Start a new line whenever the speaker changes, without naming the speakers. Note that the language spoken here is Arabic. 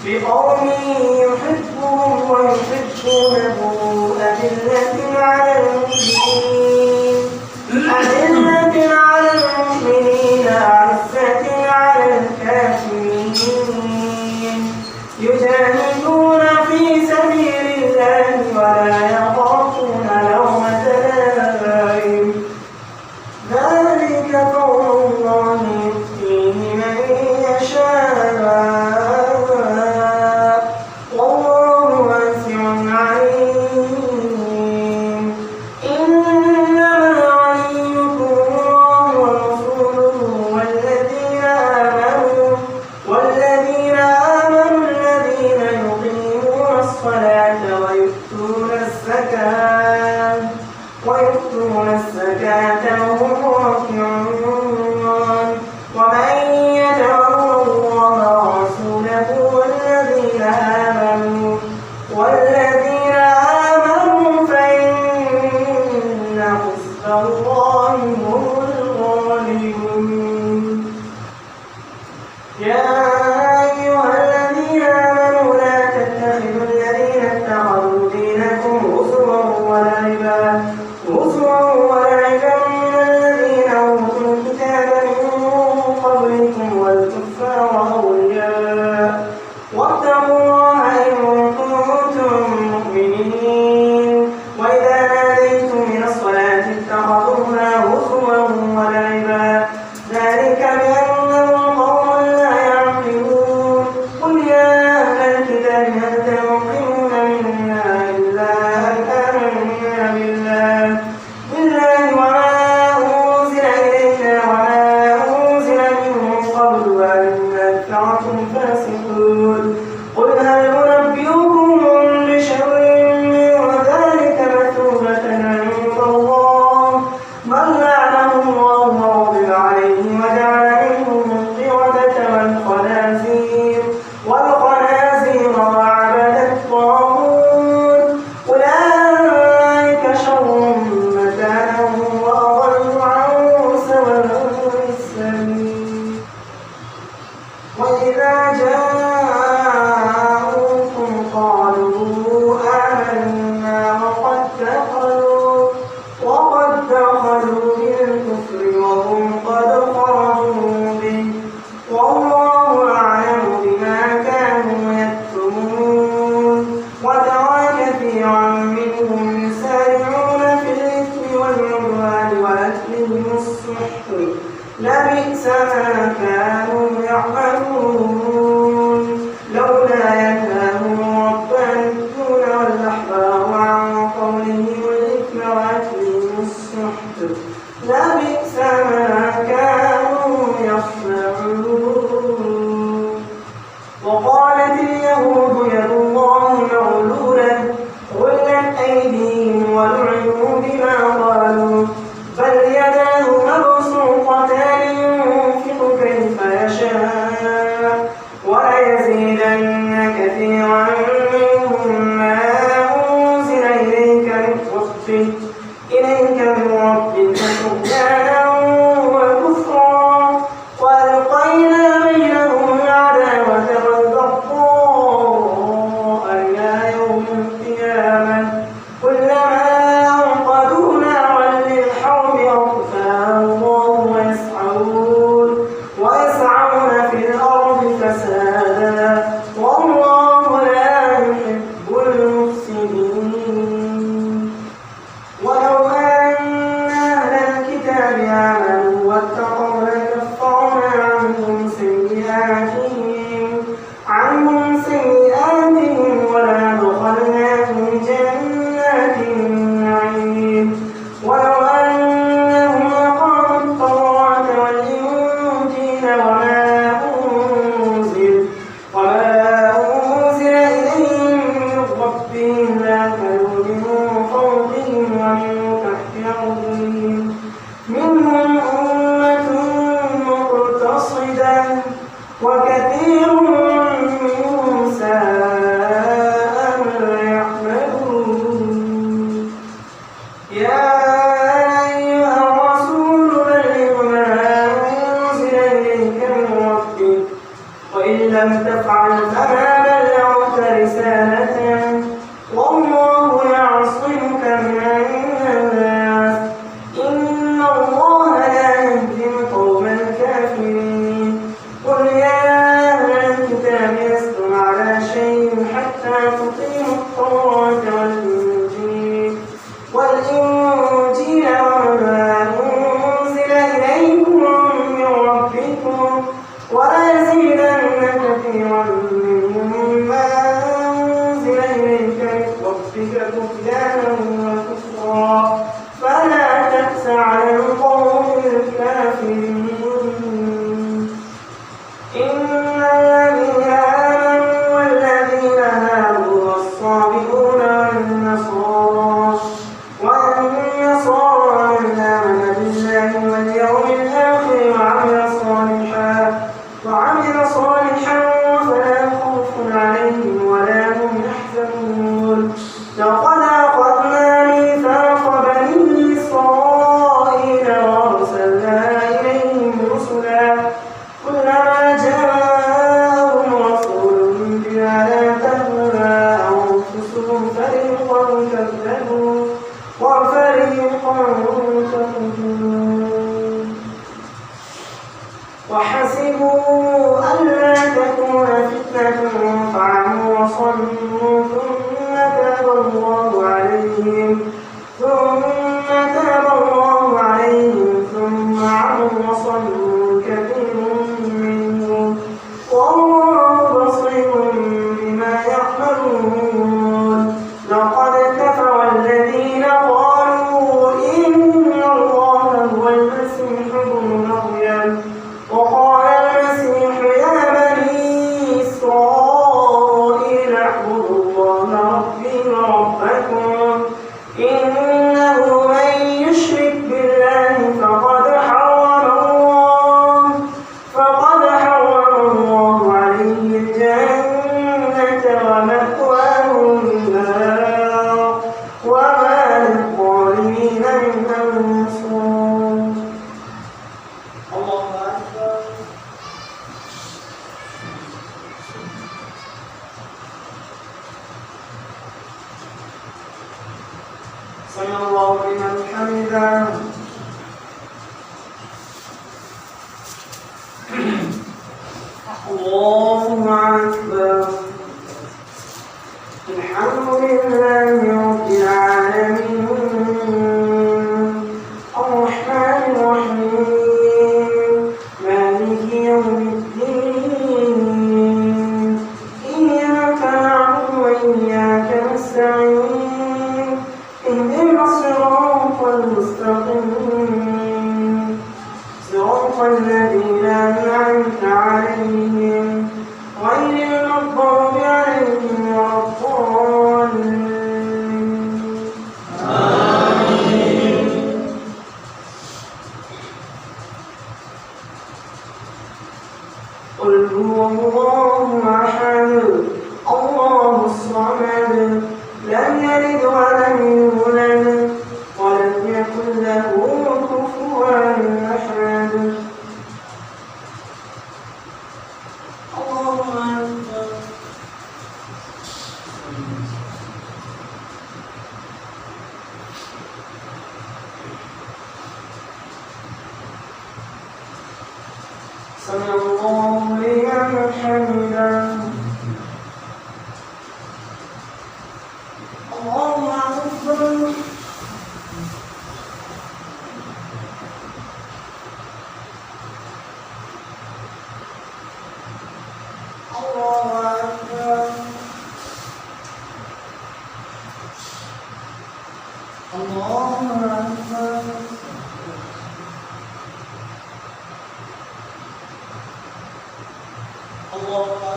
بقوم يحبهم ويحبونه أذلة على المؤمنين أعزة على الكافرين يجاهدون في سبيل الله ولا يخافون لومة لائم ذلك فضل الله يؤتيه من يشاء ويؤتون الزكاة وهم راكعون ومن يتول الله ورسوله والذين آمنوا فإن حزب الله هم الغالبون. يا أيها الذين آمنوا لا تتخذوا الذين اتخذوا دينكم هزوا ولعبا من الذين أوتوا الكتاب من قبلكم والكفار أولياء واتقوا الله إن كنتم مؤمنين. وإذا ناديتم إلى الصلاة اتخذوها هزوا ولعبا ذلك بأنهم قوم لا يعقلون. قل يا أهل الكتاب هل تنقمون منا إلا أن آمنا بالله وما أنزل إلينا وما أنزل من قبل وأن أكثركم فاسقون. قل هل ننبئكم بشر من ذلك مثوبة عند الله من لعنه الله وغضب عليه وجعل منهم القردة والخنازير وعبد الطاغوت أولئك شر مكانا وأضل عن سواء السبيل. وإذا جاءوكم قالوا آمنا وقد دخلوا بالكفر وهم قد خرجوا به والله أعلم بما كانوا يكتمون. وترى كثيرا منهم يسارعون في الإثم والعدوان وأكلهم السحت لبئس ما كانوا يعملون. لولا ينهاهم الربانيون والأحبار عن قولهم الإثم وأكلهم السحت لبئس ما كانوا يصنعون. وقالت اليهود يد الله مغلولة غلت أيديهم ولعنوا بما قالوا بل يداه مبسوطتان ينفق كيف يشاء تفعل فما بلغت رسالته والله يعصمك من الناس إن الله لا يهدي القوم الكافرين قل يا أهل الكتاب لستم على شيء حتى تقيموا التوراة والإنجيل وما أنزل إليكم من ربكم وليزيدن كثيرا منهم ما أنزل إليك من ربك طغيانا وكفرا فلا تأس على القوم الكافرين إن الذين آمنوا والذين هادوا والصابئون والنصارى من آمن بالله واليوم الآخر وعمل صالحا فلا خوف عليهم ولا هم يحزنون لقد أخذنا ميثاق بني إسرائيل وأرسلنا إليهم رسلا كلما جاءهم رسول بما لا تهوى أنفسهم فريقا كذبوا وفريقا تقتلون وحسبوا ألا تكون فتنة فعموا وصموا ثم تاب الله عليهم ثم عموا وصموا كثير منهم والله بصير بما يعملون لقد كفر الذين قالوا إن الله هو المسيح ابن مريم وقال المسيح يا بني إسرائيل اعبدوا الله ربي وربكم إنه من يشرك بالله فقد حرم الله عليه الجنة ومأواه النار وما للظالمين من أنصار الله أكبر سمع الله لمن حمده الله أكبر الحمد لله رب العالمين الرحمن الرحيم مالك يوم الدين إياك نعبد وإياك نستعين اهدنا الصراط المستقيم صراط الذين أنعمت عليهم غير المغضوب عليهم ولا الضالين قل هو الله أحد الله الصمد لم يلد ولم يولد ولم يكن له كفوا أحد الله أكبر سمع الله لمن حمده الله أكبر الله أكبر الله أكبر الله أكبر